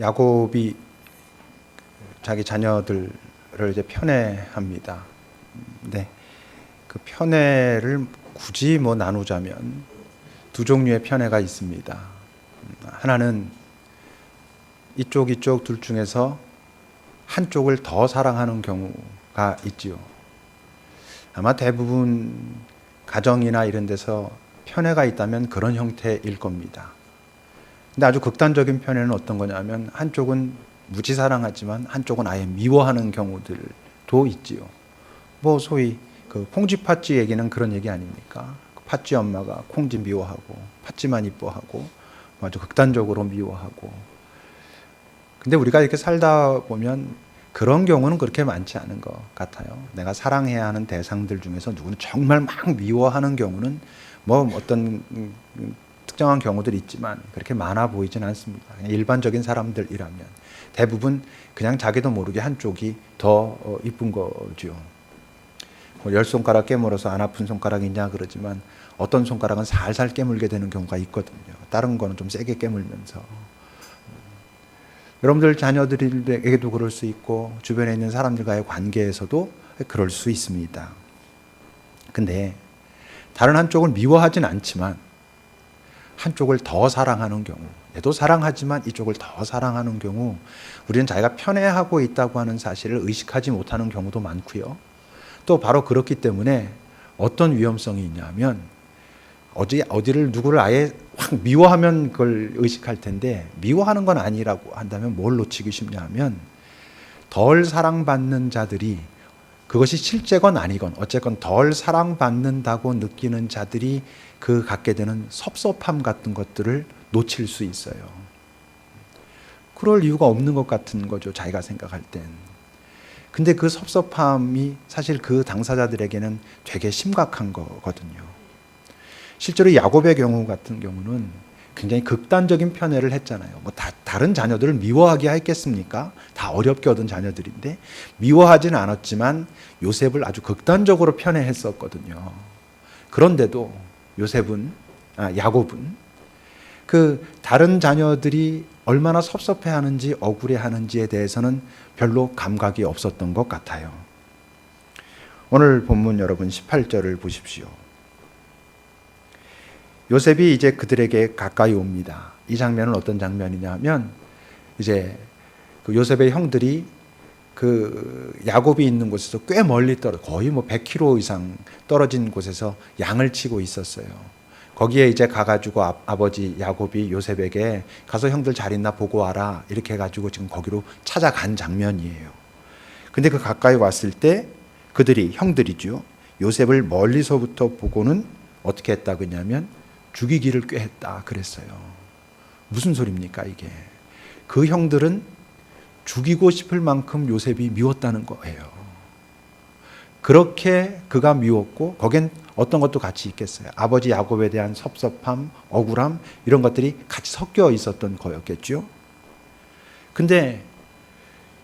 야곱이 자기 자녀들을 이제 편애합니다. 네, 그 편애를 굳이 나누자면 두 종류의 편애가 있습니다. 하나는 이쪽 둘 중에서 한쪽을 더 사랑하는 경우가 있지요. 아마 대부분 가정이나 이런 데서 편애가 있다면 그런 형태일 겁니다. 근데 아주 극단적인 편애는 어떤 거냐면 한쪽은 무지 사랑하지만 한쪽은 아예 미워하는 경우들도 있지요. 소위 그 콩쥐 팥쥐 얘기는 그런 얘기 아닙니까? 팥쥐 엄마가 콩쥐 미워하고 팥쥐만 이뻐하고 아주 극단적으로 미워하고. 근데 우리가 이렇게 살다 보면 그런 경우는 그렇게 많지 않은 것 같아요. 내가 사랑해야 하는 대상들 중에서 누구는 정말 막 미워하는 경우는 어떤 특정한 경우들이 있지만 그렇게 많아 보이진 않습니다. 그냥 일반적인 사람들이라면 대부분 그냥 자기도 모르게 한쪽이 더 이쁜 거죠. 10손가락 깨물어서 안 아픈 손가락이 있냐 그러지만 어떤 손가락은 살살 깨물게 되는 경우가 있거든요. 다른 거는 좀 세게 깨물면서. 여러분들 자녀들에게도 그럴 수 있고 주변에 있는 사람들과의 관계에서도 그럴 수 있습니다. 근데 다른 한쪽을 미워하진 않지만 한쪽을 더 사랑하는 경우, 얘도 사랑하지만 이쪽을 더 사랑하는 경우, 우리는 자기가 편애하고 있다고 하는 사실을 의식하지 못하는 경우도 많고요. 또 바로 그렇기 때문에 어떤 위험성이 있냐면 어디를 누구를 아예 확 미워하면 그걸 의식할 텐데, 미워하는 건 아니라고 한다면 뭘 놓치기 쉽냐 하면 덜 사랑받는 자들이, 그것이 실제건 아니건 어쨌건 덜 사랑받는다고 느끼는 자들이 그 갖게 되는 섭섭함 같은 것들을 놓칠 수 있어요. 그럴 이유가 없는 것 같은 거죠, 자기가 생각할 땐. 근데 그 섭섭함이 사실 그 당사자들에게는 되게 심각한 거거든요. 실제로 야곱의 경우 같은 경우는 굉장히 극단적인 편애를 했잖아요. 다른 자녀들을 미워하게 했겠습니까? 다 어렵게 얻은 자녀들인데 미워하지는 않았지만 요셉을 아주 극단적으로 편애했었거든요. 그런데도 야곱은 그 다른 자녀들이 얼마나 섭섭해하는지 억울해하는지에 대해서는 별로 감각이 없었던 것 같아요. 오늘 본문 여러분 18절을 보십시오. 요셉이 이제 그들에게 가까이 옵니다. 이 장면은 어떤 장면이냐 하면 이제 그 요셉의 형들이 그 야곱이 있는 곳에서 꽤 멀리 거의 100km 이상 떨어진 곳에서 양을 치고 있었어요. 거기에 이제 가가지고 아버지 야곱이 요셉에게 가서 형들 잘 있나 보고 와라 이렇게 해가지고 지금 거기로 찾아간 장면이에요. 근데 그 가까이 왔을 때 그들이, 형들이죠, 요셉을 멀리서부터 보고는 어떻게 했다고 했냐면 죽이기를 꾀했다 그랬어요. 무슨 소리입니까 이게? 그 형들은 죽이고 싶을 만큼 요셉이 미웠다는 거예요. 그렇게 그가 미웠고 거긴 어떤 것도 같이 있겠어요. 아버지 야곱에 대한 섭섭함, 억울함 이런 것들이 같이 섞여 있었던 거였겠죠. 근데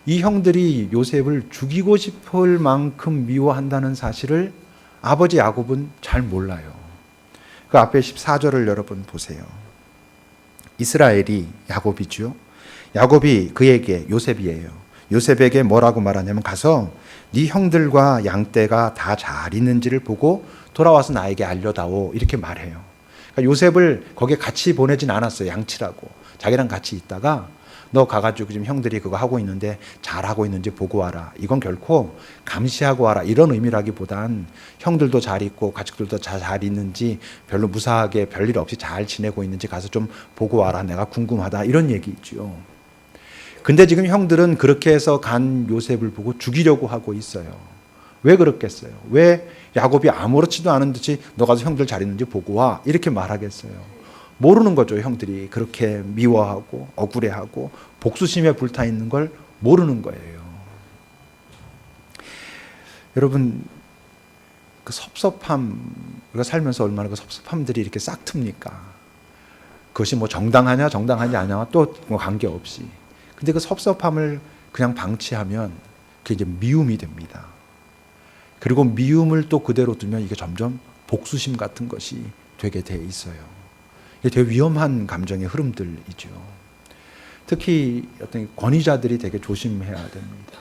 이 형들이 요셉을 죽이고 싶을 만큼 미워한다는 사실을 아버지 야곱은 잘 몰라요. 그 앞에 14절을 여러분 보세요. 이스라엘이 야곱이죠. 야곱이 그에게, 요셉이에요, 요셉에게 뭐라고 말하냐면 가서 네 형들과 양떼가 다 잘 있는지를 보고 돌아와서 나에게 알려다오 이렇게 말해요. 그러니까 요셉을 거기에 같이 보내진 않았어요. 양치라고. 자기랑 같이 있다가 너 가가지고 지금 형들이 그거 하고 있는데 잘하고 있는지 보고 와라. 이건 결코 감시하고 와라 이런 의미라기보단 형들도 잘 있고 가족들도 잘 있는지, 별로 무사하게 별일 없이 잘 지내고 있는지 가서 좀 보고 와라. 내가 궁금하다 이런 얘기죠. 근데 지금 형들은 그렇게 해서 간 요셉을 보고 죽이려고 하고 있어요. 왜 그렇겠어요? 왜 야곱이 아무렇지도 않은 듯이 너 가서 형들 잘 있는지 보고 와 이렇게 말하겠어요? 모르는 거죠. 형들이 그렇게 미워하고 억울해하고 복수심에 불타있는 걸 모르는 거예요. 여러분, 그 섭섭함, 우리가 살면서 얼마나 그 섭섭함들이 이렇게 싹틉니까? 그것이 정당하냐 아니냐 또 관계없이. 근데 그 섭섭함을 그냥 방치하면 그게 이제 미움이 됩니다. 그리고 미움을 또 그대로 두면 이게 점점 복수심 같은 것이 되게 돼 있어요. 이게 되게 위험한 감정의 흐름들이죠. 특히 어떤 권위자들이 되게 조심해야 됩니다.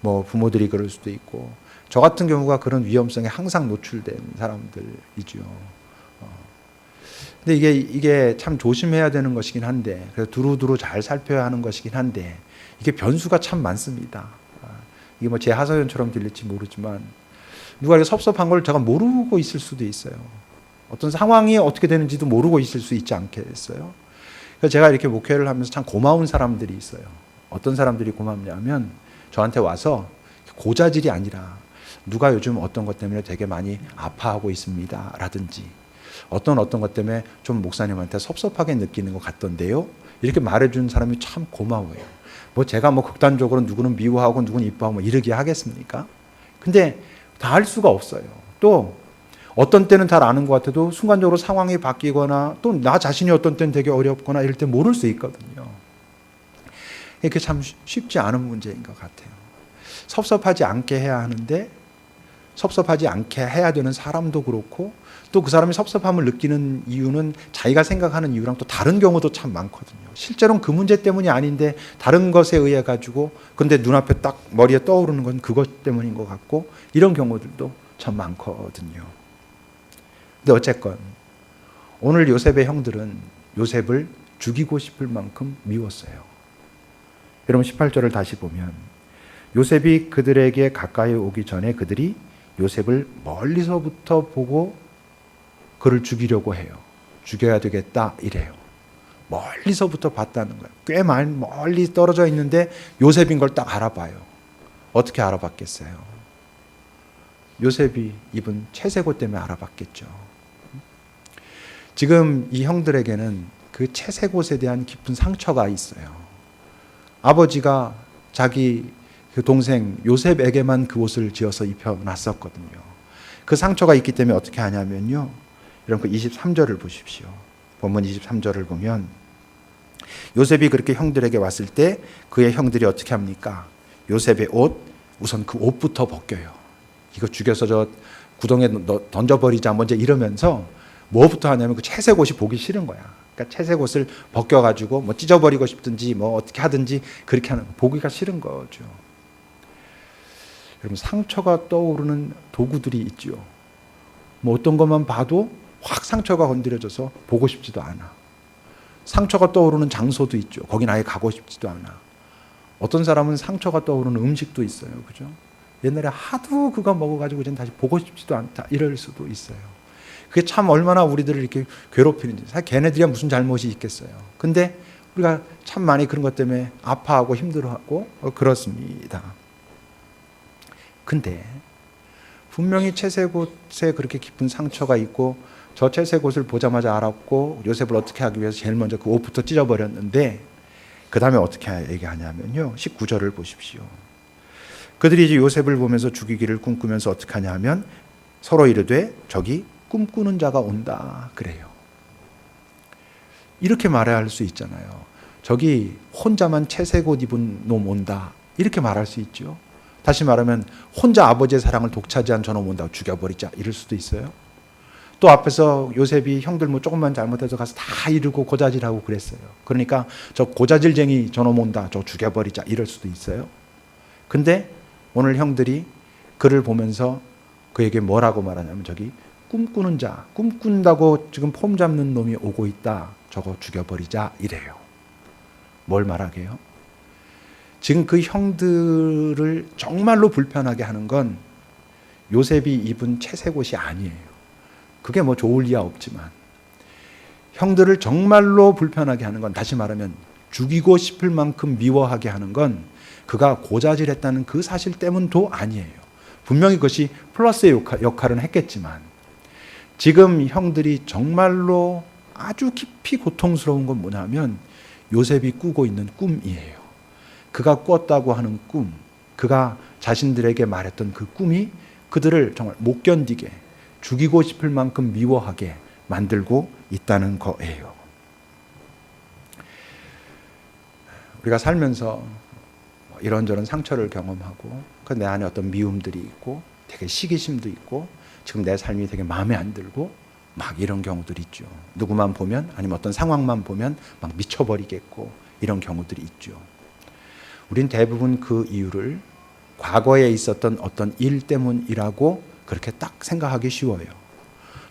뭐 부모들이 그럴 수도 있고, 저 같은 경우가 그런 위험성에 항상 노출된 사람들이죠. 근데 이게 참 조심해야 되는 것이긴 한데, 그래서 두루두루 잘 살펴야 하는 것이긴 한데, 이게 변수가 참 많습니다. 이게 뭐 제 하소연처럼 들릴지 모르지만, 누가 이렇게 섭섭한 걸 제가 모르고 있을 수도 있어요. 어떤 상황이 어떻게 되는지도 모르고 있을 수 있지 않겠어요? 그래서 제가 이렇게 목회를 하면서 참 고마운 사람들이 있어요. 어떤 사람들이 고맙냐면, 저한테 와서 고자질이 아니라, 누가 요즘 어떤 것 때문에 되게 많이 아파하고 있습니다 라든지, 어떤 것 때문에 좀 목사님한테 섭섭하게 느끼는 것 같던데요, 이렇게 말해주는 사람이 참 고마워요. 뭐 제가 뭐 극단적으로 누구는 미워하고 누구는 이뻐하고 뭐 이러게 하겠습니까? 근데 다 할 수가 없어요. 또 어떤 때는 잘 아는 것 같아도 순간적으로 상황이 바뀌거나 또 나 자신이 어떤 때는 되게 어렵거나 이럴 때 모를 수 있거든요. 이게 참 쉽지 않은 문제인 것 같아요. 섭섭하지 않게 해야 하는데, 섭섭하지 않게 해야 되는 사람도 그렇고, 또 그 사람이 섭섭함을 느끼는 이유는 자기가 생각하는 이유랑 또 다른 경우도 참 많거든요. 실제로는 그 문제 때문이 아닌데 다른 것에 의해 가지고, 근데 눈앞에 딱 머리에 떠오르는 건 그것 때문인 것 같고, 이런 경우들도 참 많거든요. 근데 어쨌건 오늘 요셉의 형들은 요셉을 죽이고 싶을 만큼 미웠어요. 여러분 18절을 다시 보면, 요셉이 그들에게 가까이 오기 전에 그들이 요셉을 멀리서부터 보고 그를 죽이려고 해요. 죽여야 되겠다 이래요. 멀리서부터 봤다는 거예요. 꽤 멀리 떨어져 있는데 요셉인 걸 딱 알아봐요. 어떻게 알아봤겠어요? 요셉이 입은 채색옷 때문에 알아봤겠죠. 지금 이 형들에게는 그 채색옷에 대한 깊은 상처가 있어요. 아버지가 자기 그 동생 요셉에게만 그 옷을 지어서 입혀놨었거든요. 그 상처가 있기 때문에 어떻게 하냐면요, 여러분 그 23절을 보십시오. 본문 23절을 보면, 요셉이 그렇게 형들에게 왔을 때 그의 형들이 어떻게 합니까? 요셉의 옷, 우선 그 옷부터 벗겨요. 이거 죽여서 저 구덩이에 던져버리자 먼저 이러면서 뭐부터 하냐면 그 채색 옷이 보기 싫은 거야. 그러니까 채색 옷을 벗겨가지고 뭐 찢어버리고 싶든지 뭐 어떻게 하든지 그렇게 하는 거, 보기가 싫은 거죠. 여러분 상처가 떠오르는 도구들이 있죠. 뭐 어떤 것만 봐도 확 상처가 건드려져서 보고 싶지도 않아. 상처가 떠오르는 장소도 있죠. 거긴 아예 가고 싶지도 않아. 어떤 사람은 상처가 떠오르는 음식도 있어요. 그죠? 옛날에 하도 그거 먹어가지고 이제 다시 보고 싶지도 않다 이럴 수도 있어요. 그게 참 얼마나 우리들을 이렇게 괴롭히는지. 사실 걔네들이야 무슨 잘못이 있겠어요. 근데 우리가 참 많이 그런 것 때문에 아파하고 힘들어하고 그렇습니다. 근데 분명히 채색옷에 그렇게 깊은 상처가 있고, 저 채색옷을 보자마자 알았고 요셉을 어떻게 하기 위해서 제일 먼저 그 옷부터 찢어버렸는데, 그 다음에 어떻게 얘기하냐면요, 19절을 보십시오. 그들이 이제 요셉을 보면서 죽이기를 꿈꾸면서 어떻게 하냐면 서로 이르되 저기 꿈꾸는 자가 온다 그래요. 이렇게 말해야 할 수 있잖아요. 저기 혼자만 채색옷 입은 놈 온다 이렇게 말할 수 있죠. 다시 말하면 혼자 아버지의 사랑을 독차지한 저놈 온다고 죽여버리자 이럴 수도 있어요. 또 앞에서 요셉이 형들 뭐 조금만 잘못해서 가서 다 이르고 고자질하고 그랬어요. 그러니까 저 고자질쟁이 저놈 온다 저 죽여버리자 이럴 수도 있어요. 근데 오늘 형들이 그를 보면서 그에게 뭐라고 말하냐면 저기 꿈꾸는 자, 꿈꾼다고 지금 폼 잡는 놈이 오고 있다 저거 죽여버리자 이래요. 뭘 말하게요? 지금 그 형들을 정말로 불편하게 하는 건 요셉이 입은 채색옷이 아니에요. 그게 뭐 좋을 리야 없지만, 형들을 정말로 불편하게 하는 건, 다시 말하면 죽이고 싶을 만큼 미워하게 하는 건 그가 고자질했다는 그 사실 때문도 아니에요. 분명히 그것이 플러스의 역할은 했겠지만, 지금 형들이 정말로 아주 깊이 고통스러운 건 뭐냐면 요셉이 꾸고 있는 꿈이에요. 그가 꿨다고 하는 꿈, 그가 자신들에게 말했던 그 꿈이 그들을 정말 못 견디게, 죽이고 싶을 만큼 미워하게 만들고 있다는 거예요. 우리가 살면서 이런저런 상처를 경험하고 그 내 안에 어떤 미움들이 있고 되게 시기심도 있고 지금 내 삶이 되게 마음에 안 들고 막 이런 경우들이 있죠. 누구만 보면, 아니면 어떤 상황만 보면 막 미쳐버리겠고 이런 경우들이 있죠. 우린 대부분 그 이유를 과거에 있었던 어떤 일 때문이라고 그렇게 딱 생각하기 쉬워요.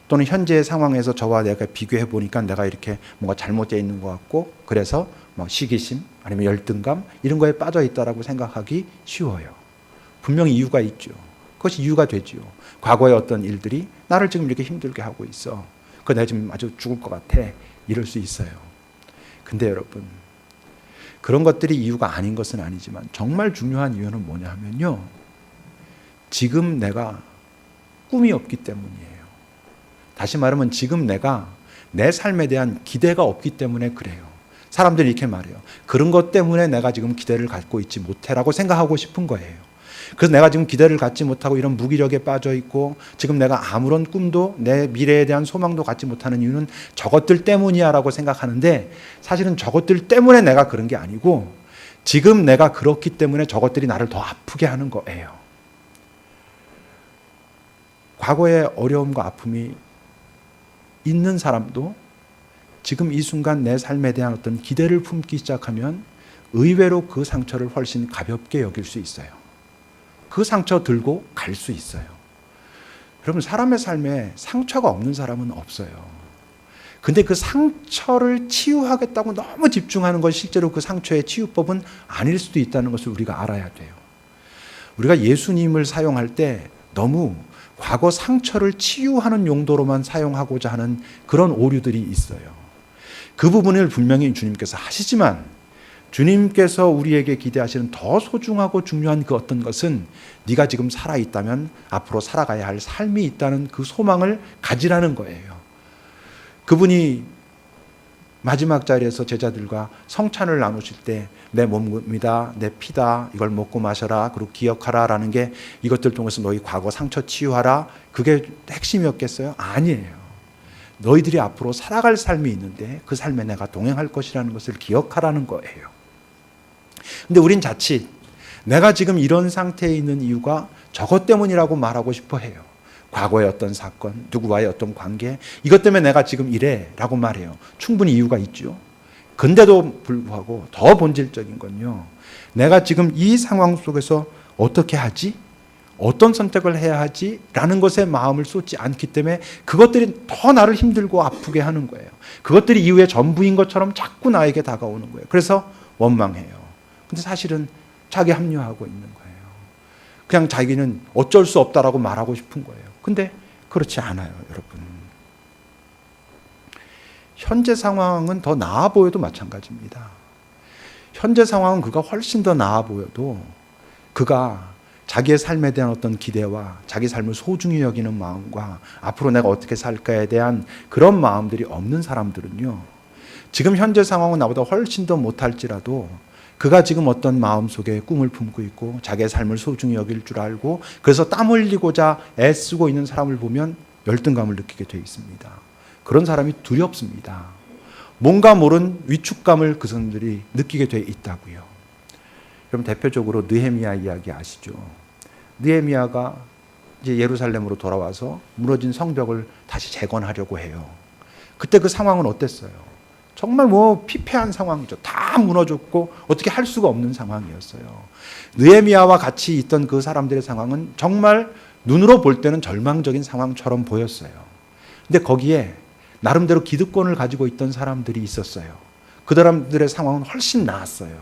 또는 현재의 상황에서 저와 내가 비교해 보니까 내가 이렇게 뭔가 잘못되어 있는 것 같고, 그래서 뭐 시기심 아니면 열등감 이런 거에 빠져 있다라고 생각하기 쉬워요. 분명히 이유가 있죠. 그것이 이유가 되죠. 과거의 어떤 일들이 나를 지금 이렇게 힘들게 하고 있어. 내가 지금 아주 죽을 것 같아. 이럴 수 있어요. 근데 여러분, 그런 것들이 이유가 아닌 것은 아니지만 정말 중요한 이유는 뭐냐 하면요, 지금 내가 꿈이 없기 때문이에요. 다시 말하면 지금 내가 내 삶에 대한 기대가 없기 때문에 그래요. 사람들이 이렇게 말해요. 그런 것 때문에 내가 지금 기대를 갖고 있지 못해라고 생각하고 싶은 거예요. 그래서 내가 지금 기대를 갖지 못하고 이런 무기력에 빠져 있고, 지금 내가 아무런 꿈도 내 미래에 대한 소망도 갖지 못하는 이유는 저것들 때문이야 라고 생각하는데, 사실은 저것들 때문에 내가 그런 게 아니고 지금 내가 그렇기 때문에 저것들이 나를 더 아프게 하는 거예요. 과거의 어려움과 아픔이 있는 사람도 지금 이 순간 내 삶에 대한 어떤 기대를 품기 시작하면 의외로 그 상처를 훨씬 가볍게 여길 수 있어요. 그 상처 들고 갈 수 있어요. 여러분, 사람의 삶에 상처가 없는 사람은 없어요. 근데 그 상처를 치유하겠다고 너무 집중하는 건 실제로 그 상처의 치유법은 아닐 수도 있다는 것을 우리가 알아야 돼요. 우리가 예수님을 사용할 때 너무 과거 상처를 치유하는 용도로만 사용하고자 하는 그런 오류들이 있어요. 그 부분을 분명히 주님께서 하시지만, 주님께서 우리에게 기대하시는 더 소중하고 중요한 그 어떤 것은 네가 지금 살아있다면 앞으로 살아가야 할 삶이 있다는 그 소망을 가지라는 거예요. 그분이 마지막 자리에서 제자들과 성찬을 나누실 때 내 몸이다, 내 피다, 이걸 먹고 마셔라, 그리고 기억하라 라는 게, 이것들 통해서 너희 과거 상처 치유하라, 그게 핵심이었겠어요? 아니에요. 너희들이 앞으로 살아갈 삶이 있는데 그 삶에 내가 동행할 것이라는 것을 기억하라는 거예요. 근데 우린 자칫 내가 지금 이런 상태에 있는 이유가 저것 때문이라고 말하고 싶어 해요. 과거의 어떤 사건, 누구와의 어떤 관계, 이것 때문에 내가 지금 이래 라고 말해요. 충분히 이유가 있죠. 근데도 불구하고 더 본질적인 건요, 내가 지금 이 상황 속에서 어떻게 하지? 어떤 선택을 해야 하지? 라는 것에 마음을 쏟지 않기 때문에 그것들이 더 나를 힘들고 아프게 하는 거예요. 그것들이 이후의 전부인 것처럼 자꾸 나에게 다가오는 거예요. 그래서 원망해요. 근데 사실은 자기 합리화하고 있는 거예요. 그냥 자기는 어쩔 수 없다라고 말하고 싶은 거예요. 근데 그렇지 않아요, 여러분. 현재 상황은 더 나아 보여도 마찬가지입니다. 현재 상황은 그가 훨씬 더 나아 보여도 그가 자기의 삶에 대한 어떤 기대와 자기 삶을 소중히 여기는 마음과 앞으로 내가 어떻게 살까에 대한 그런 마음들이 없는 사람들은요, 지금 현재 상황은 나보다 훨씬 더 못할지라도 그가 지금 어떤 마음속에 꿈을 품고 있고 자기의 삶을 소중히 여길 줄 알고 그래서 땀 흘리고자 애쓰고 있는 사람을 보면 열등감을 느끼게 되어 있습니다. 그런 사람이 두렵습니다. 뭔가 모른 위축감을 그 사람들이 느끼게 되어 있다고요. 그럼 대표적으로 느헤미야 이야기 아시죠? 느헤미야가 이제 예루살렘으로 돌아와서 무너진 성벽을 다시 재건하려고 해요. 그때 그 상황은 어땠어요? 정말 피폐한 상황이죠. 다 무너졌고 어떻게 할 수가 없는 상황이었어요. 느헤미야와 같이 있던 그 사람들의 상황은 정말 눈으로 볼 때는 절망적인 상황처럼 보였어요. 근데 거기에 나름대로 기득권을 가지고 있던 사람들이 있었어요. 그 사람들의 상황은 훨씬 나았어요.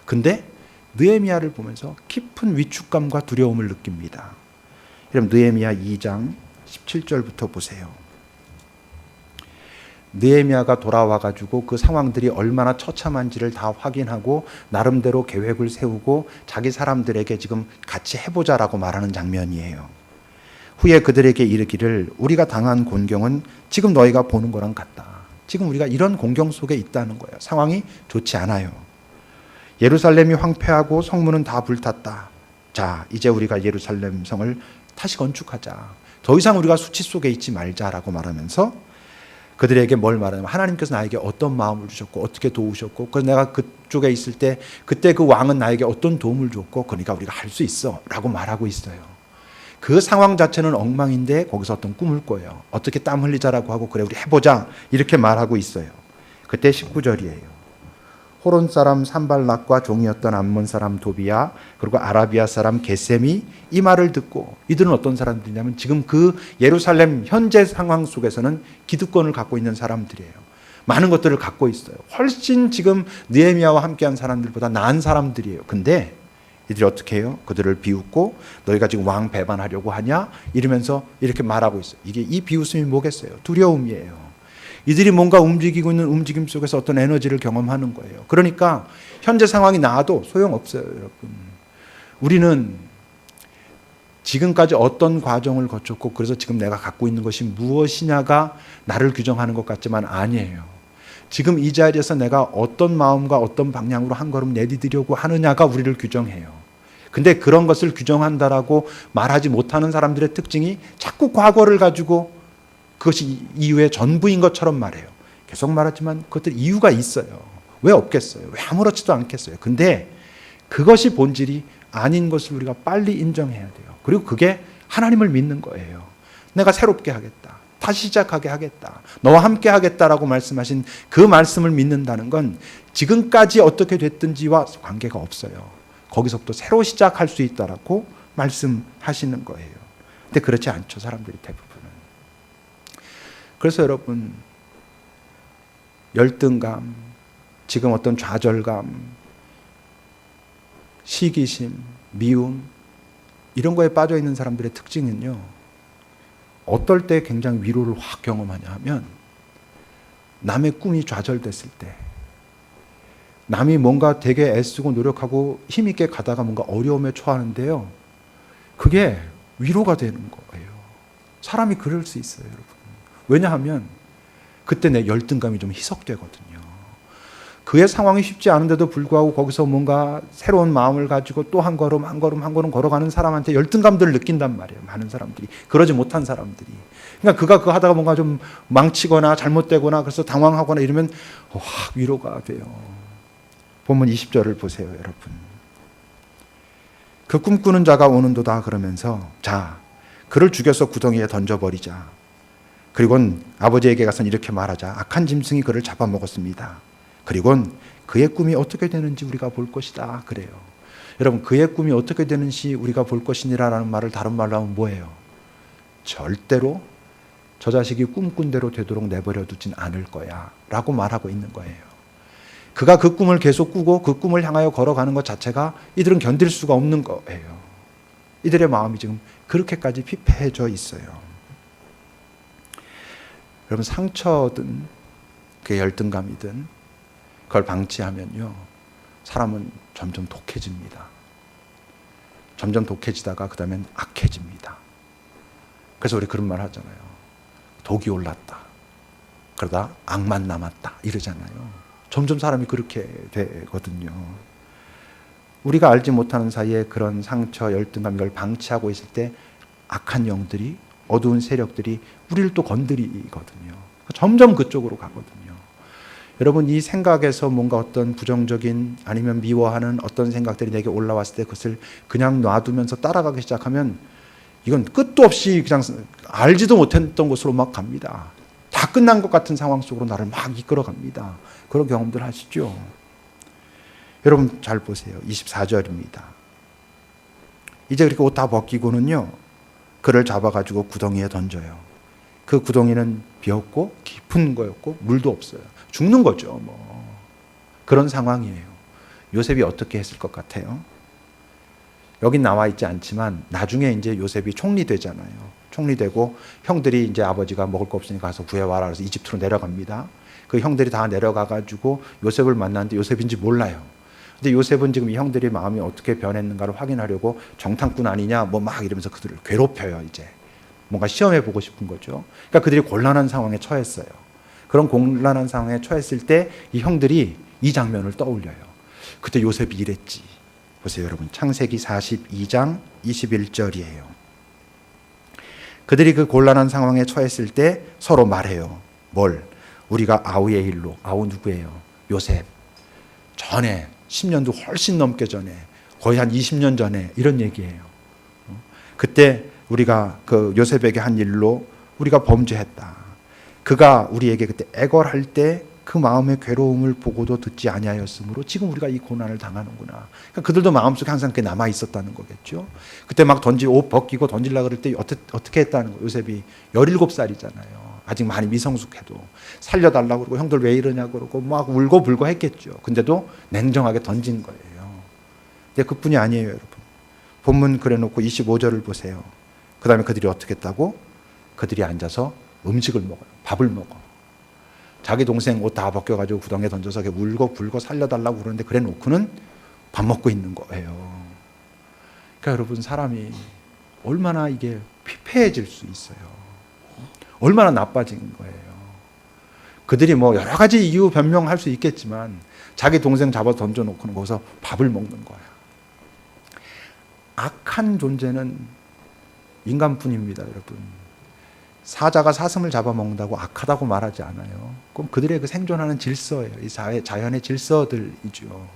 근데 느헤미야를 보면서 깊은 위축감과 두려움을 느낍니다. 그럼 느헤미야 2장 17절부터 보세요. 느헤미야가 돌아와가지고 그 상황들이 얼마나 처참한지를 다 확인하고 나름대로 계획을 세우고 자기 사람들에게 지금 같이 해보자라고 말하는 장면이에요. 후에 그들에게 이르기를 우리가 당한 곤경은 지금 너희가 보는 거랑 같다. 지금 우리가 이런 공경 속에 있다는 거예요. 상황이 좋지 않아요. 예루살렘이 황폐하고 성문은 다 불탔다. 자, 이제 우리가 예루살렘 성을 다시 건축하자. 더 이상 우리가 수치 속에 있지 말자라고 말하면서 그들에게 뭘 말하냐면 하나님께서 나에게 어떤 마음을 주셨고 어떻게 도우셨고 그래서 내가 그쪽에 있을 때 그때 그 왕은 나에게 어떤 도움을 줬고 그러니까 우리가 할 수 있어 라고 말하고 있어요. 그 상황 자체는 엉망인데 거기서 어떤 꿈을 꿔요. 어떻게 땀 흘리자라고 하고 그래 우리 해보자 이렇게 말하고 있어요. 그때 19절이에요. 호론 사람 산발락과 종이었던 암몬 사람 도비야, 그리고 아라비아 사람 게셈이 이 말을 듣고, 이들은 어떤 사람들이냐면 지금 그 예루살렘 현재 상황 속에서는 기득권을 갖고 있는 사람들이에요. 많은 것들을 갖고 있어요. 훨씬 지금 느헤미야와 함께한 사람들보다 나은 사람들이에요. 근데 이들이 어떻게 해요? 그들을 비웃고 너희가 지금 왕 배반하려고 하냐? 이러면서 이렇게 말하고 있어요. 이 비웃음이 뭐겠어요? 두려움이에요. 이들이 뭔가 움직이고 있는 움직임 속에서 어떤 에너지를 경험하는 거예요. 그러니까 현재 상황이 나아도 소용없어요, 여러분. 우리는 지금까지 어떤 과정을 거쳤고 그래서 지금 내가 갖고 있는 것이 무엇이냐가 나를 규정하는 것 같지만 아니에요. 지금 이 자리에서 내가 어떤 마음과 어떤 방향으로 한 걸음 내디디려고 하느냐가 우리를 규정해요. 근데 그런 것을 규정한다라고 말하지 못하는 사람들의 특징이 자꾸 과거를 가지고 그것이 이유의 전부인 것처럼 말해요. 계속 말하지만 그것들 이유가 있어요. 왜 없겠어요? 왜 아무렇지도 않겠어요? 근데 그것이 본질이 아닌 것을 우리가 빨리 인정해야 돼요. 그리고 그게 하나님을 믿는 거예요. 내가 새롭게 하겠다. 다시 시작하게 하겠다. 너와 함께 하겠다라고 말씀하신 그 말씀을 믿는다는 건 지금까지 어떻게 됐든지와 관계가 없어요. 거기서부터 새로 시작할 수 있다라고 말씀하시는 거예요. 근데 그렇지 않죠, 사람들이 대부분은. 그래서 여러분, 열등감, 지금 어떤 좌절감, 시기심, 미움, 이런 거에 빠져 있는 사람들의 특징은요, 어떨 때 굉장히 위로를 확 경험하냐 하면, 남의 꿈이 좌절됐을 때, 남이 뭔가 되게 애쓰고 노력하고 힘있게 가다가 뭔가 어려움에 처하는데요, 그게 위로가 되는 거예요. 사람이 그럴 수 있어요, 여러분. 왜냐하면 그때 내 열등감이 좀 희석되거든요. 그의 상황이 쉽지 않은데도 불구하고 거기서 뭔가 새로운 마음을 가지고 또 한 걸음 한 걸음 한 걸음 걸어가는 사람한테 열등감들을 느낀단 말이에요. 많은 사람들이. 그러지 못한 사람들이. 그러니까 그가 그거 하다가 뭔가 좀 망치거나 잘못되거나 그래서 당황하거나 이러면 확 위로가 돼요. 본문 20절을 보세요, 여러분. 그 꿈꾸는 자가 오는도다 그러면서 자, 그를 죽여서 구덩이에 던져버리자. 그리고는 아버지에게 가서 이렇게 말하자. 악한 짐승이 그를 잡아먹었습니다. 그리고는 그의 꿈이 어떻게 되는지 우리가 볼 것이다. 그래요. 여러분, 그의 꿈이 어떻게 되는지 우리가 볼 것이니라라는 말을 다른 말로 하면 뭐예요? 절대로 저 자식이 꿈꾼 대로 되도록 내버려 두진 않을 거야 라고 말하고 있는 거예요. 그가 그 꿈을 계속 꾸고 그 꿈을 향하여 걸어가는 것 자체가 이들은 견딜 수가 없는 거예요. 이들의 마음이 지금 그렇게까지 피폐해져 있어요. 여러분, 상처든 그 열등감이든 그걸 방치하면요, 사람은 점점 독해집니다. 점점 독해지다가 그 다음엔 악해집니다. 그래서 우리 그런 말 하잖아요. 독이 올랐다. 그러다 악만 남았다. 이러잖아요. 점점 사람이 그렇게 되거든요. 우리가 알지 못하는 사이에 그런 상처, 열등감 이걸 방치하고 있을 때 악한 영들이, 어두운 세력들이 우리를 또 건드리거든요. 점점 그쪽으로 가거든요. 여러분, 이 생각에서 뭔가 어떤 부정적인 아니면 미워하는 어떤 생각들이 내게 올라왔을 때 그것을 그냥 놔두면서 따라가기 시작하면 이건 끝도 없이 그냥 알지도 못했던 곳으로 막 갑니다. 다 끝난 것 같은 상황 속으로 나를 막 이끌어갑니다. 그런 경험들 하시죠? 여러분 잘 보세요. 24절입니다. 이제 그렇게 옷 다 벗기고는요, 그를 잡아가지고 구덩이에 던져요. 그 구덩이는 비었고 깊은 거였고 물도 없어요. 죽는 거죠. 그런 상황이에요. 요셉이 어떻게 했을 것 같아요? 여긴 나와 있지 않지만 나중에 이제 요셉이 총리 되잖아요. 총리 되고 형들이 이제 아버지가 먹을 거 없으니까 가서 구해와라 그래서 이집트로 내려갑니다. 그 형들이 다 내려가가지고 요셉을 만났는데 요셉인지 몰라요. 근데 요셉은 지금 이 형들이 마음이 어떻게 변했는가를 확인하려고 정탐꾼 아니냐 막 이러면서 그들을 괴롭혀요. 이제 뭔가 시험해 보고 싶은 거죠. 그러니까 그들이 곤란한 상황에 처했어요. 그런 곤란한 상황에 처했을 때 이 형들이 이 장면을 떠올려요. 그때 요셉이 이랬지. 보세요, 여러분. 창세기 42장 21절이에요. 그들이 그 곤란한 상황에 처했을 때 서로 말해요. 뭘? 우리가 아우의 일로. 아우 누구예요? 요셉. 전에 10년도 훨씬 넘게 전에, 거의 한 20년 전에 이런 얘기예요. 그때 우리가 그 요셉에게 한 일로 우리가 범죄했다. 그가 우리에게 그때 애걸할 때 그 마음의 괴로움을 보고도 듣지 아니하였으므로 지금 우리가 이 고난을 당하는구나. 그러니까 그들도 마음속에 항상 그게 남아 있었다는 거겠죠. 그때 막 옷 벗기고 던지려고 그럴 때 어떻게 했다는 거예요. 요셉이 17살이잖아요. 아직 많이 미성숙해도 살려달라고 그러고 형들 왜 이러냐고 그러고 막 울고 불고 했겠죠. 근데도 냉정하게 던진 거예요. 근데 그뿐이 아니에요, 여러분. 본문 그래놓고 25절을 보세요. 그 다음에 그들이 어떻게 했다고? 그들이 앉아서 음식을 먹어요. 밥을 먹어. 자기 동생 옷 다 벗겨가지고 구덩이에 던져서 울고 불고 살려달라고 그러는데 그래 놓고는 밥 먹고 있는 거예요. 그러니까 여러분, 사람이 얼마나 이게 피폐해질 수 있어요. 얼마나 나빠진 거예요. 그들이 뭐 여러 가지 이유 변명할 수 있겠지만 자기 동생 잡아 던져놓고는 거기서 밥을 먹는 거야. 악한 존재는 인간뿐입니다, 여러분. 사자가 사슴을 잡아먹는다고 악하다고 말하지 않아요. 그럼 그들의 그 생존하는 질서예요. 이 자연의 질서들이죠.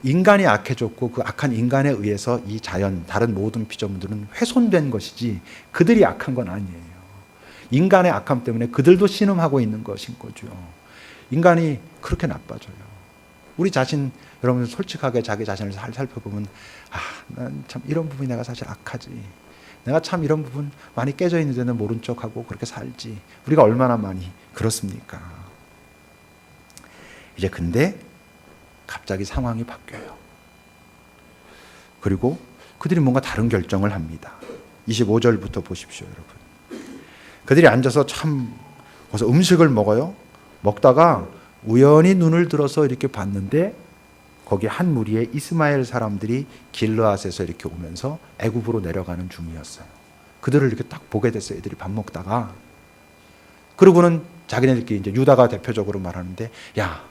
인간이 악해졌고 그 악한 인간에 의해서 이 자연, 다른 모든 피조물들은 훼손된 것이지 그들이 악한 건 아니에요. 인간의 악함 때문에 그들도 신음하고 있는 것인 거죠. 인간이 그렇게 나빠져요. 우리 자신, 여러분 솔직하게 자기 자신을 살펴보면 난 참 이런 부분이 내가 사실 악하지. 내가 참 이런 부분 많이 깨져 있는 데는 모른 척하고 그렇게 살지. 우리가 얼마나 많이 그렇습니까? 이제 근데 갑자기 상황이 바뀌어요. 그리고 그들이 뭔가 다른 결정을 합니다. 25절부터 보십시오, 여러분. 그들이 앉아서 참 거기서 음식을 먹어요. 먹다가 우연히 눈을 들어서 이렇게 봤는데 거기 한 무리의 이스마엘 사람들이 길르앗에서 이렇게 오면서 애굽으로 내려가는 중이었어요. 그들을 이렇게 딱 보게 됐어요. 애들이 밥 먹다가. 그러고는 자기네들끼리 이제 유다가 대표적으로 말하는데, 야,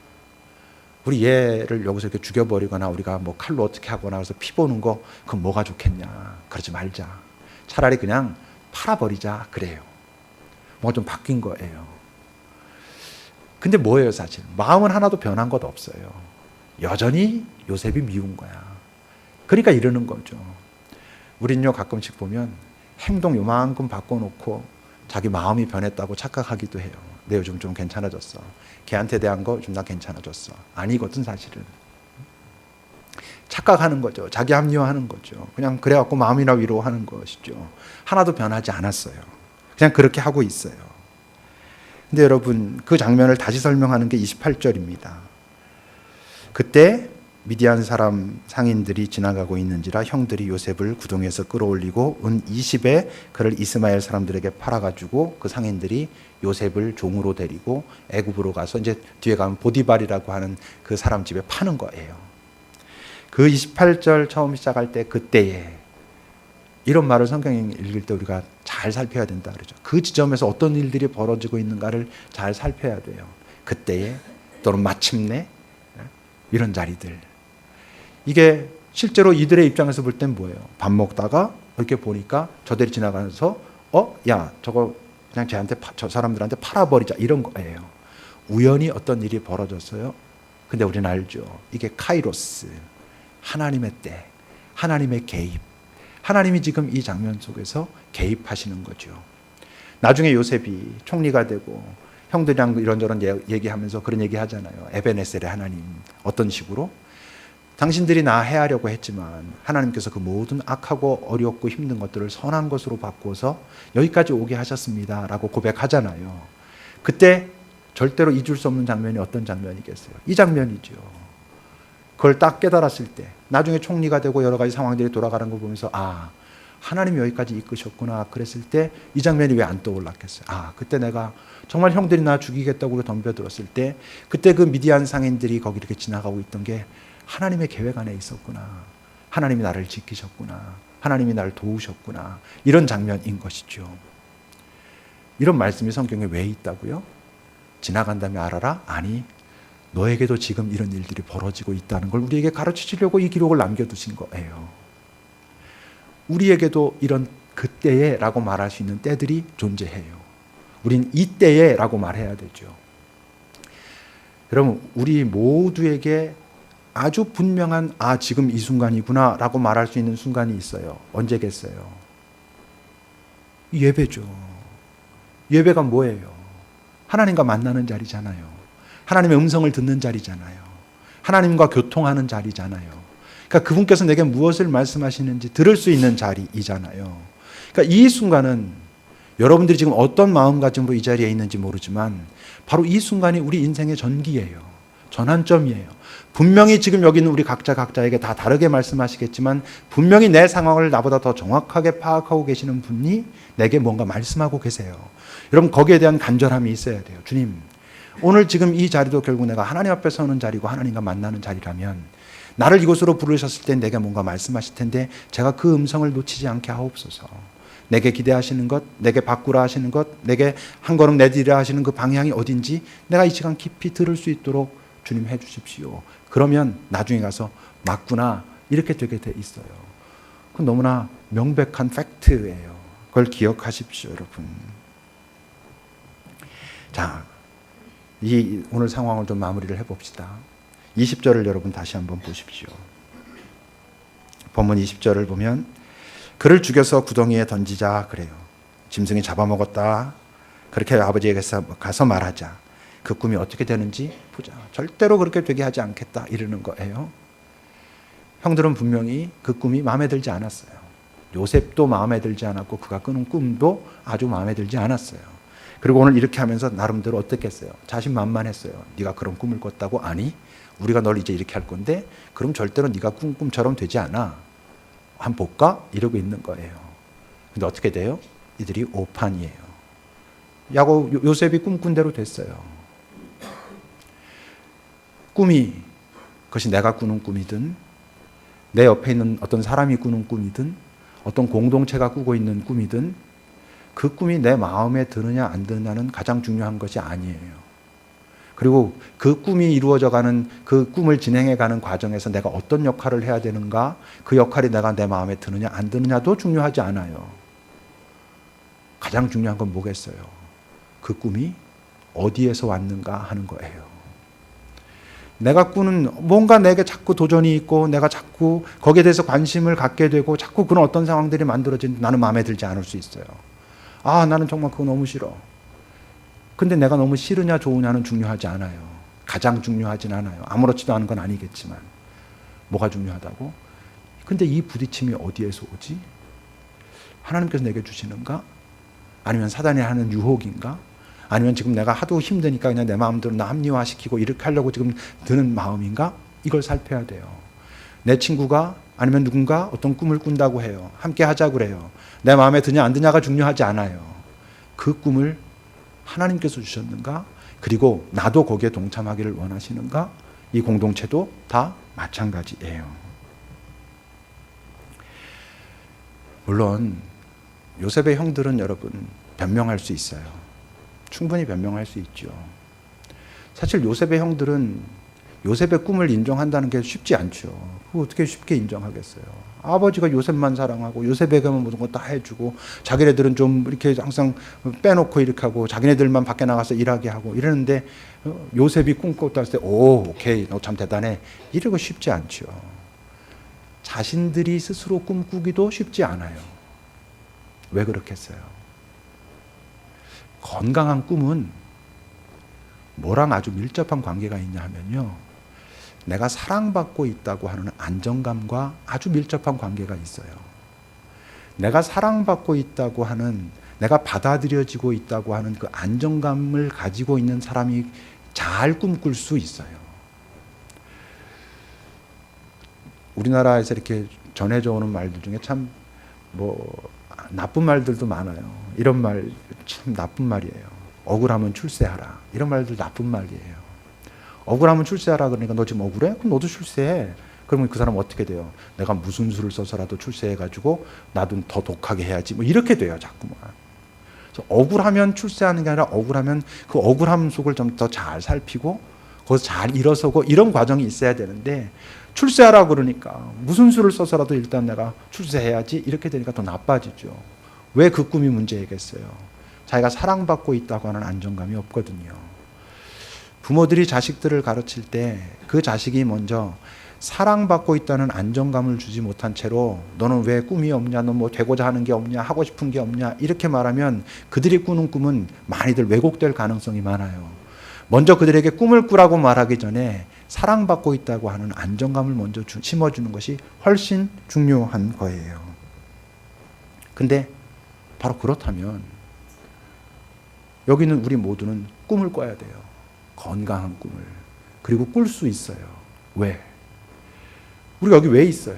우리 얘를 여기서 이렇게 죽여버리거나 우리가 뭐 칼로 어떻게 하거나 해서 피 보는 거 그건 뭐가 좋겠냐. 그러지 말자. 차라리 그냥 팔아버리자. 그래요. 뭔가 좀 바뀐 거예요. 근데 뭐예요, 사실? 마음은 하나도 변한 것 없어요. 여전히 요셉이 미운 거야. 그러니까 이러는 거죠. 우린요, 가끔씩 보면 행동 요만큼 바꿔놓고 자기 마음이 변했다고 착각하기도 해요. 내 요즘 좀 괜찮아졌어. 걔한테 대한 거 좀 나 괜찮아졌어. 아니거든, 사실은. 착각하는 거죠. 자기 합리화하는 거죠. 그냥 그래갖고 마음이나 위로하는 것이죠. 하나도 변하지 않았어요. 그냥 그렇게 하고 있어요. 근데 여러분, 그 장면을 다시 설명하는 게 28절입니다. 그때 미디안 사람 상인들이 지나가고 있는지라 형들이 요셉을 구덩이에서 끌어올리고 은 20에 그를 이스마엘 사람들에게 팔아가지고 그 상인들이 요셉을 종으로 데리고 애굽으로 가서 이제 뒤에 가면 보디발이라고 하는 그 사람 집에 파는 거예요. 그 28절 처음 시작할 때 그때에 이런 말을 성경에 읽을 때 우리가 잘 살펴야 된다 그러죠. 그 지점에서 어떤 일들이 벌어지고 있는가를 잘 살펴야 돼요. 그때에 또는 마침내 이런 자리들. 이게 실제로 이들의 입장에서 볼 땐 뭐예요? 밥 먹다가 이렇게 보니까 저들이 지나가면서 야, 저거 그냥 쟤한테 저 사람들한테 팔아버리자 이런 거예요. 우연히 어떤 일이 벌어졌어요. 근데 우리는 알죠. 이게 카이로스, 하나님의 때, 하나님의 개입. 하나님이 지금 이 장면 속에서 개입하시는 거죠. 나중에 요셉이 총리가 되고 형들이랑 이런저런 얘기하면서 그런 얘기 하잖아요. 에베네셀의 하나님. 어떤 식으로? 당신들이 나 해하려고 했지만 하나님께서 그 모든 악하고 어렵고 힘든 것들을 선한 것으로 바꾸어서 여기까지 오게 하셨습니다. 라고 고백하잖아요. 그때 절대로 잊을 수 없는 장면이 어떤 장면이겠어요? 이 장면이죠. 그걸 딱 깨달았을 때 나중에 총리가 되고 여러 가지 상황들이 돌아가는 걸 보면서 하나님이 여기까지 이끄셨구나 그랬을 때 이 장면이 왜 안 떠올랐겠어요? 그때 내가 정말 형들이 나 죽이겠다고 덤벼들었을 때 그때 그 미디안 상인들이 거기 이렇게 지나가고 있던 게 하나님의 계획 안에 있었구나. 하나님이 나를 지키셨구나. 하나님이 나를 도우셨구나. 이런 장면인 것이죠. 이런 말씀이 성경에 왜 있다고요? 지나간 다음에 알아라? 아니, 너에게도 지금 이런 일들이 벌어지고 있다는 걸 우리에게 가르치시려고 이 기록을 남겨두신 거예요. 우리에게도 이런 그때에 라고 말할 수 있는 때들이 존재해요. 우린 이때에 라고 말해야 되죠. 여러분, 우리 모두에게 아주 분명한 지금 이 순간이구나 라고 말할 수 있는 순간이 있어요. 언제겠어요? 예배죠. 예배가 뭐예요? 하나님과 만나는 자리잖아요. 하나님의 음성을 듣는 자리잖아요. 하나님과 교통하는 자리잖아요. 그러니까 그분께서 내게 무엇을 말씀하시는지 들을 수 있는 자리이잖아요. 그러니까 이 순간은 여러분들이 지금 어떤 마음가짐으로 이 자리에 있는지 모르지만 바로 이 순간이 우리 인생의 전기예요. 전환점이에요. 분명히 지금 여기 있는 우리 각자에게 다 다르게 말씀하시겠지만 분명히 내 상황을 나보다 더 정확하게 파악하고 계시는 분이 내게 뭔가 말씀하고 계세요. 여러분 거기에 대한 간절함이 있어야 돼요. 주님, 오늘 지금 이 자리도 결국 내가 하나님 앞에 서는 자리고 하나님과 만나는 자리라면 나를 이곳으로 부르셨을 때 내게 뭔가 말씀하실 텐데 제가 그 음성을 놓치지 않게 하옵소서. 내게 기대하시는 것, 내게 바꾸라 하시는 것, 내게 한 걸음 내디라 하시는 그 방향이 어딘지 내가 이 시간 깊이 들을 수 있도록 주님 해 주십시오. 그러면 나중에 가서 맞구나 이렇게 되게 돼 있어요. 그건 너무나 명백한 팩트예요. 그걸 기억하십시오, 여러분. 자, 이 오늘 상황을 좀 마무리를 해봅시다. 20절을 여러분 다시 한번 보십시오. 본문 20절을 보면 그를 죽여서 구덩이에 던지자 그래요. 짐승이 잡아먹었다. 그렇게 아버지에게 가서 말하자. 그 꿈이 어떻게 되는지 보자. 절대로 그렇게 되게 하지 않겠다 이러는 거예요. 형들은 분명히 그 꿈이 마음에 들지 않았어요. 요셉도 마음에 들지 않았고 그가 꾸는 꿈도 아주 마음에 들지 않았어요. 그리고 오늘 이렇게 하면서 나름대로 어떻겠어요? 자신만만했어요. 네가 그런 꿈을 꿨다고? 아니, 우리가 널 이제 이렇게 할 건데 그럼 절대로 네가 꾼 꿈처럼 되지 않아. 한번 볼까? 이러고 있는 거예요. 근데 어떻게 돼요? 이들이 오판이에요. 요셉이 꿈꾼 대로 됐어요. 꿈이 그것이 내가 꾸는 꿈이든 내 옆에 있는 어떤 사람이 꾸는 꿈이든 어떤 공동체가 꾸고 있는 꿈이든 그 꿈이 내 마음에 드느냐 안 드느냐는 가장 중요한 것이 아니에요. 그리고 그 꿈이 이루어져가는 그 꿈을 진행해가는 과정에서 내가 어떤 역할을 해야 되는가, 그 역할이 내가 내 마음에 드느냐 안 드느냐도 중요하지 않아요. 가장 중요한 건 뭐겠어요? 그 꿈이 어디에서 왔는가 하는 거예요. 내가 꾸는 뭔가 내게 자꾸 도전이 있고 내가 자꾸 거기에 대해서 관심을 갖게 되고 자꾸 그런 어떤 상황들이 만들어지는데 나는 마음에 들지 않을 수 있어요. 아, 나는 정말 그거 너무 싫어. 근데 내가 너무 싫으냐 좋으냐는 중요하지 않아요. 가장 중요하진 않아요. 아무렇지도 않은 건 아니겠지만. 뭐가 중요하다고? 근데 이 부딪힘이 어디에서 오지? 하나님께서 내게 주시는가? 아니면 사단이 하는 유혹인가? 아니면 지금 내가 하도 힘드니까 그냥 내 마음대로 나 합리화시키고 이렇게 하려고 지금 드는 마음인가? 이걸 살펴야 돼요. 내 친구가 아니면 누군가 어떤 꿈을 꾼다고 해요. 함께 하자고 그래요. 내 마음에 드냐 안 드냐가 중요하지 않아요. 그 꿈을 하나님께서 주셨는가? 그리고 나도 거기에 동참하기를 원하시는가? 이 공동체도 다 마찬가지예요. 물론 요셉의 형들은 여러분 변명할 수 있어요. 충분히 변명할 수 있죠. 사실 요셉의 형들은 요셉의 꿈을 인정한다는 게 쉽지 않죠. 그거 어떻게 쉽게 인정하겠어요. 아버지가 요셉만 사랑하고 요셉에게만 모든 거 다 해주고 자기네들은 좀 이렇게 항상 빼놓고 이렇게 하고 자기네들만 밖에 나가서 일하게 하고 이러는데 요셉이 꿈꿨다 했을 때 오케이 너 참 대단해 이러고 쉽지 않죠. 자신들이 스스로 꿈꾸기도 쉽지 않아요. 왜 그렇겠어요? 건강한 꿈은 뭐랑 아주 밀접한 관계가 있냐 하면요, 내가 사랑받고 있다고 하는 안정감과 아주 밀접한 관계가 있어요. 내가 사랑받고 있다고 하는, 내가 받아들여지고 있다고 하는 그 안정감을 가지고 있는 사람이 잘 꿈꿀 수 있어요. 우리나라에서 이렇게 전해져 오는 말들 중에 참 나쁜 말들도 많아요. 이런 말 참 나쁜 말이에요. 억울하면 출세하라. 이런 말들 나쁜 말이에요. 억울하면 출세하라 그러니까 너 지금 억울해? 그럼 너도 출세해. 그러면 그 사람 어떻게 돼요? 내가 무슨 수를 써서라도 출세해가지고 나도 더 독하게 해야지. 뭐 이렇게 돼요, 자꾸만. 그래서 억울하면 출세하는 게 아니라 억울하면 그 억울함 속을 좀 더 잘 살피고 거기서 잘 일어서고 이런 과정이 있어야 되는데 출세하라 그러니까 무슨 수를 써서라도 일단 내가 출세해야지 이렇게 되니까 더 나빠지죠. 왜 그 꿈이 문제이겠어요? 자기가 사랑받고 있다고 하는 안정감이 없거든요. 부모들이 자식들을 가르칠 때 그 자식이 먼저 사랑받고 있다는 안정감을 주지 못한 채로 너는 왜 꿈이 없냐, 너 뭐 되고자 하는 게 없냐, 하고 싶은 게 없냐 이렇게 말하면 그들이 꾸는 꿈은 많이들 왜곡될 가능성이 많아요. 먼저 그들에게 꿈을 꾸라고 말하기 전에 사랑받고 있다고 하는 안정감을 먼저 심어주는 것이 훨씬 중요한 거예요. 근데 바로 그렇다면 여기는 우리 모두는 꿈을 꿔야 돼요. 건강한 꿈을. 그리고 꿀 수 있어요. 왜? 우리 여기 왜 있어요?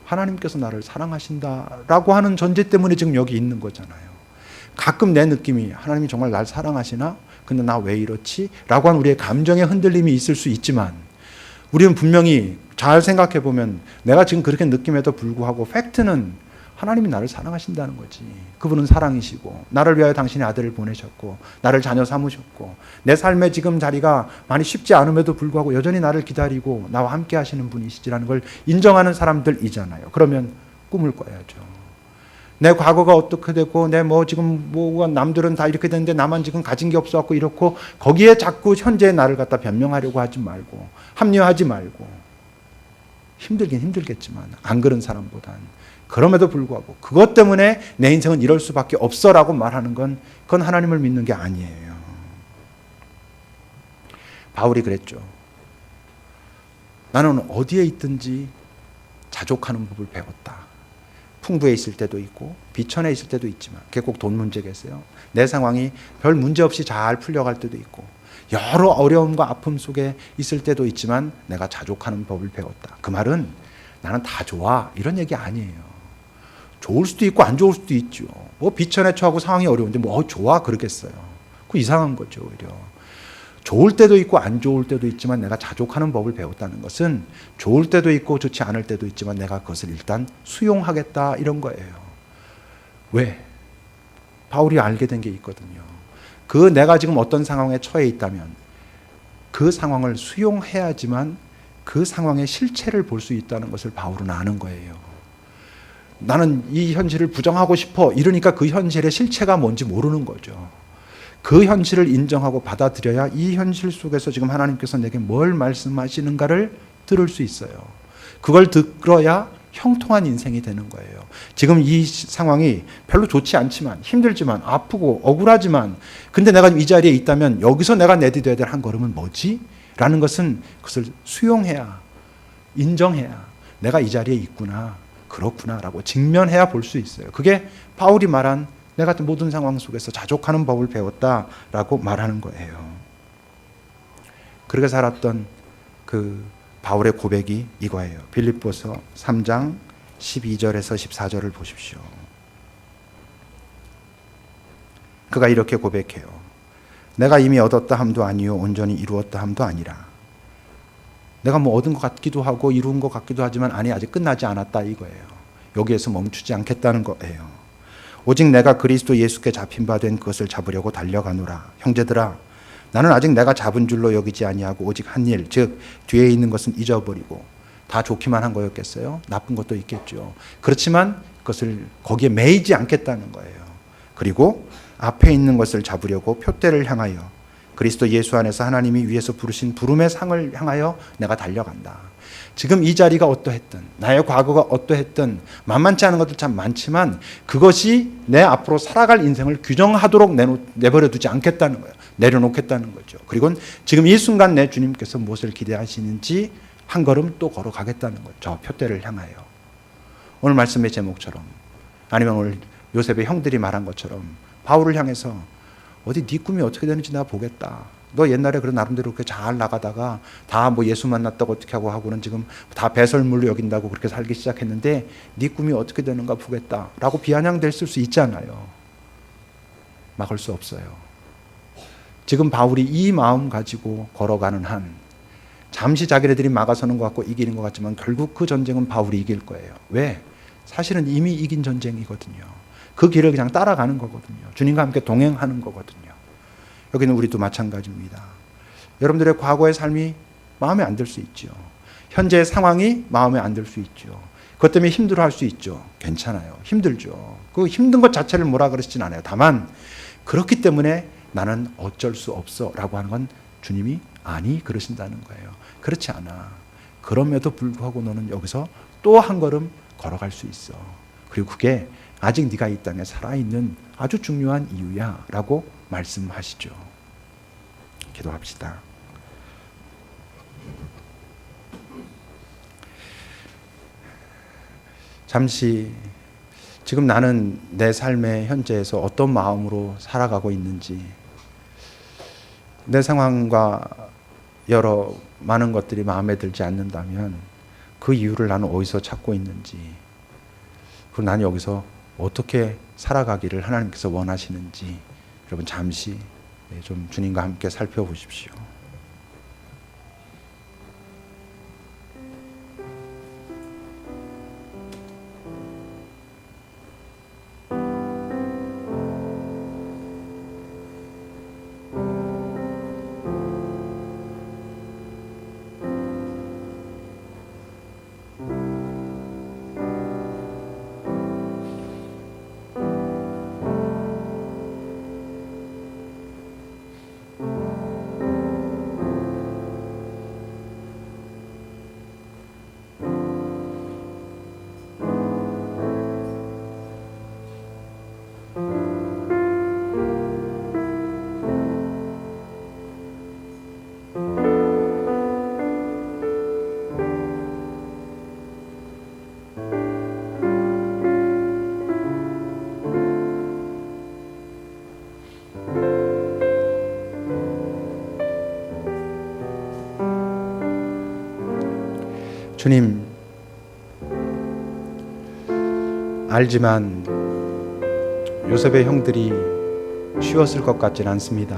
하나님께서 나를 사랑하신다라고 하는 전제 때문에 지금 여기 있는 거잖아요. 가끔 내 느낌이 하나님이 정말 날 사랑하시나? 근데 나 왜 이렇지? 라고 하는 우리의 감정의 흔들림이 있을 수 있지만 우리는 분명히 잘 생각해 보면 내가 지금 그렇게 느낌에도 불구하고 팩트는 하나님이 나를 사랑하신다는 거지. 그분은 사랑이시고 나를 위하여 당신의 아들을 보내셨고 나를 자녀 삼으셨고 내 삶의 지금 자리가 많이 쉽지 않음에도 불구하고 여전히 나를 기다리고 나와 함께 하시는 분이시지라는 걸 인정하는 사람들이잖아요. 그러면 꿈을 꿔야죠. 내 과거가 어떻게 되고 내 지금 남들은 다 이렇게 됐는데 나만 지금 가진 게 없어갖고 이렇고 거기에 자꾸 현재의 나를 갖다 변명하려고 하지 말고 합리화하지 말고 힘들긴 힘들겠지만 안 그런 사람보단 그럼에도 불구하고 그것 때문에 내 인생은 이럴 수밖에 없어라고 말하는 건 그건 하나님을 믿는 게 아니에요. 바울이 그랬죠. 나는 어디에 있든지 자족하는 법을 배웠다. 풍부에 있을 때도 있고 비천에 있을 때도 있지만 그게 꼭 돈 문제겠어요. 내 상황이 별 문제 없이 잘 풀려갈 때도 있고 여러 어려움과 아픔 속에 있을 때도 있지만 내가 자족하는 법을 배웠다. 그 말은 나는 다 좋아 이런 얘기 아니에요. 좋을 수도 있고 안 좋을 수도 있죠. 비천에 처하고 상황이 어려운데 좋아 그러겠어요. 그 이상한 거죠. 오히려 좋을 때도 있고 안 좋을 때도 있지만 내가 자족하는 법을 배웠다는 것은 좋을 때도 있고 좋지 않을 때도 있지만 내가 그것을 일단 수용하겠다 이런 거예요. 왜? 바울이 알게 된 게 있거든요. 내가 지금 어떤 상황에 처해 있다면 그 상황을 수용해야지만 그 상황의 실체를 볼 수 있다는 것을 바울은 아는 거예요. 나는 이 현실을 부정하고 싶어 이러니까 그 현실의 실체가 뭔지 모르는 거죠. 그 현실을 인정하고 받아들여야 이 현실 속에서 지금 하나님께서 내게 뭘 말씀하시는가를 들을 수 있어요. 그걸 들어야 형통한 인생이 되는 거예요. 지금 이 상황이 별로 좋지 않지만 힘들지만 아프고 억울하지만 근데 내가 이 자리에 있다면 여기서 내가 내디뎌야 될 한 걸음은 뭐지? 라는 것은 그것을 수용해야 인정해야 내가 이 자리에 있구나 그렇구나 라고 직면해야 볼 수 있어요. 그게 바울이 말한 내 같은 모든 상황 속에서 자족하는 법을 배웠다라고 말하는 거예요. 그렇게 살았던 그 바울의 고백이 이거예요. 빌립보서 3장 12절에서 14절을 보십시오. 그가 이렇게 고백해요. 내가 이미 얻었다 함도 아니요 온전히 이루었다 함도 아니라 내가 얻은 것 같기도 하고 이룬 것 같기도 하지만 아직 끝나지 않았다 이거예요. 여기에서 멈추지 않겠다는 거예요. 오직 내가 그리스도 예수께 잡힌 바 된 그것을 잡으려고 달려가노라. 형제들아 나는 아직 내가 잡은 줄로 여기지 아니하고 오직 한 일 즉 뒤에 있는 것은 잊어버리고 다 좋기만 한 거였겠어요? 나쁜 것도 있겠죠. 그렇지만 그것을 거기에 매이지 않겠다는 거예요. 그리고 앞에 있는 것을 잡으려고 표대를 향하여 그리스도 예수 안에서 하나님이 위에서 부르신 부름의 상을 향하여 내가 달려간다. 지금 이 자리가 어떠했든 나의 과거가 어떠했든 만만치 않은 것들 참 많지만 그것이 내 앞으로 살아갈 인생을 규정하도록 내버려 두지 않겠다는 거예요. 내려놓겠다는 거죠. 그리고 지금 이 순간 내 주님께서 무엇을 기대하시는지 한 걸음 또 걸어가겠다는 거죠. 저 표대를 향하여. 오늘 말씀의 제목처럼 아니면 오늘 요셉의 형들이 말한 것처럼 바울을 향해서 어디 네 꿈이 어떻게 되는지 내가 보겠다. 너 옛날에 그런 나름대로 그렇게 잘 나가다가 다 예수 만났다고 어떻게 하고는 지금 다 배설물로 여긴다고 그렇게 살기 시작했는데 네 꿈이 어떻게 되는가 보겠다 라고 비아냥댔을 수 있잖아요. 막을 수 없어요. 지금 바울이 이 마음 가지고 걸어가는 한 잠시 자기네들이 막아서는 것 같고 이기는 것 같지만 결국 그 전쟁은 바울이 이길 거예요. 왜? 사실은 이미 이긴 전쟁이거든요. 그 길을 그냥 따라가는 거거든요. 주님과 함께 동행하는 거거든요. 여기는 우리도 마찬가지입니다. 여러분들의 과거의 삶이 마음에 안 들 수 있죠. 현재의 상황이 마음에 안 들 수 있죠. 그것 때문에 힘들어할 수 있죠. 괜찮아요. 힘들죠. 그 힘든 것 자체를 뭐라 그러시진 않아요. 다만 그렇기 때문에 나는 어쩔 수 없어 라고 하는 건 주님이 아니 그러신다는 거예요. 그렇지 않아. 그럼에도 불구하고 너는 여기서 또 한 걸음 걸어갈 수 있어. 그리고 그게 아직 네가 이 땅에 살아있는 아주 중요한 이유야 라고 말씀하시죠. 기도합시다. 잠시 지금 나는 내 삶의 현재에서 어떤 마음으로 살아가고 있는지, 내 상황과 여러 많은 것들이 마음에 들지 않는다면 그 이유를 나는 어디서 찾고 있는지, 그리고 나는 여기서 어떻게 살아가기를 하나님께서 원하시는지 여러분 잠시 좀 주님과 함께 살펴보십시오. 주님, 알지만 요셉의 형들이 쉬웠을 것 같진 않습니다.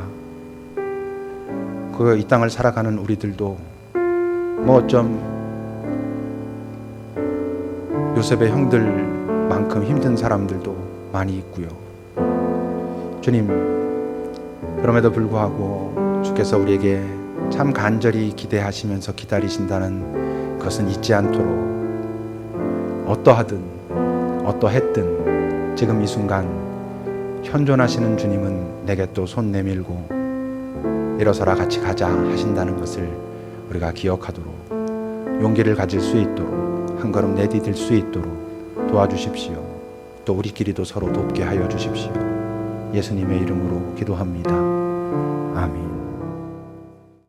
그 이 땅을 살아가는 우리들도 뭐 어쩜 요셉의 형들만큼 힘든 사람들도 많이 있고요. 주님, 그럼에도 불구하고 주께서 우리에게 참 간절히 기대하시면서 기다리신다는 그것은 잊지 않도록 어떠하든 어떠했든 지금 이 순간 현존하시는 주님은 내게 또 손 내밀고 일어서라 같이 가자 하신다는 것을 우리가 기억하도록 용기를 가질 수 있도록 한 걸음 내디딜 수 있도록 도와주십시오. 또 우리끼리도 서로 돕게 하여 주십시오. 예수님의 이름으로 기도합니다. 아멘.